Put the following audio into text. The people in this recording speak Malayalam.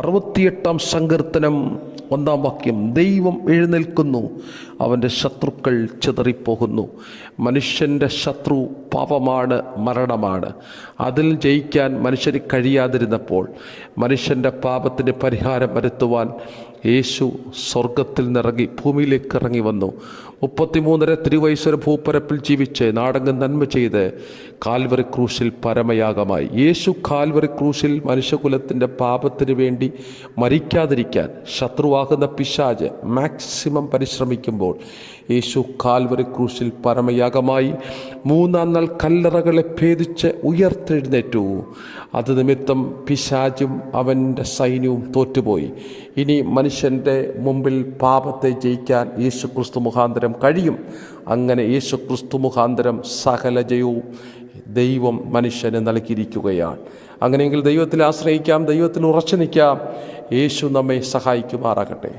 68-ാം സങ്കീർത്തനം 1-ാം വാക്യം. ദൈവം എഴുന്നേൽക്കുന്നു, അവൻ്റെ ശത്രുക്കൾ ചിതറിപ്പോകുന്നു. മനുഷ്യൻ്റെ ശത്രു പാപമാണ്, മരണമാണ്. അതിൽ ജയിക്കാൻ മനുഷ്യന് കഴിയാതിരുന്നപ്പോൾ മനുഷ്യൻ്റെ പാപത്തിന് പരിഹാരം വരുത്തുവാൻ യേശു സ്വർഗത്തിൽ നിന്നിറങ്ങി ഭൂമിയിലേക്ക് ഇറങ്ങി വന്നു. 33.5 തിരുവയസ്സൊരു ഭൂപ്പരപ്പിൽ ജീവിച്ച് നാടെങ്ങും നന്മ ചെയ്ത് കാൽവറി ക്രൂശിൽ പരമയാഗമായി. യേശു കാൽവറി ക്രൂശിൽ മനുഷ്യകുലത്തിൻ്റെ പാപത്തിന് വേണ്ടി മരിക്കാതിരിക്കാൻ ശത്രുവാകുന്ന പിശാച് മാക്സിമം പരിശ്രമിക്കുമ്പോൾ യേശു കാൽവറി ക്രൂശിൽ പരമയാഗമായി 3-ാം നാൾ കല്ലറകളെ ഭേദിച്ച് ഉയർത്തെഴുന്നേറ്റു. അത് നിമിത്തം പിശാചും അവൻ്റെ സൈന്യവും തോറ്റുപോയി. ഇനി മനുഷ്യൻ്റെ മുമ്പിൽ പാപത്തെ ജയിക്കാൻ യേശു ക്രിസ്തു മുഖാന്തരം കഴിയും. അങ്ങനെ യേശു ക്രിസ്തു മുഖാന്തരം സകല ജയവും ദൈവം മനുഷ്യന് നൽകിയിരിക്കുകയാണ്. അങ്ങനെയെങ്കിൽ ദൈവത്തിൽ ആശ്രയിക്കാം, ദൈവത്തിൽ ഉറച്ചു നിൽക്കാം. യേശു നമ്മെ സഹായിക്കുമാറാകട്ടെ.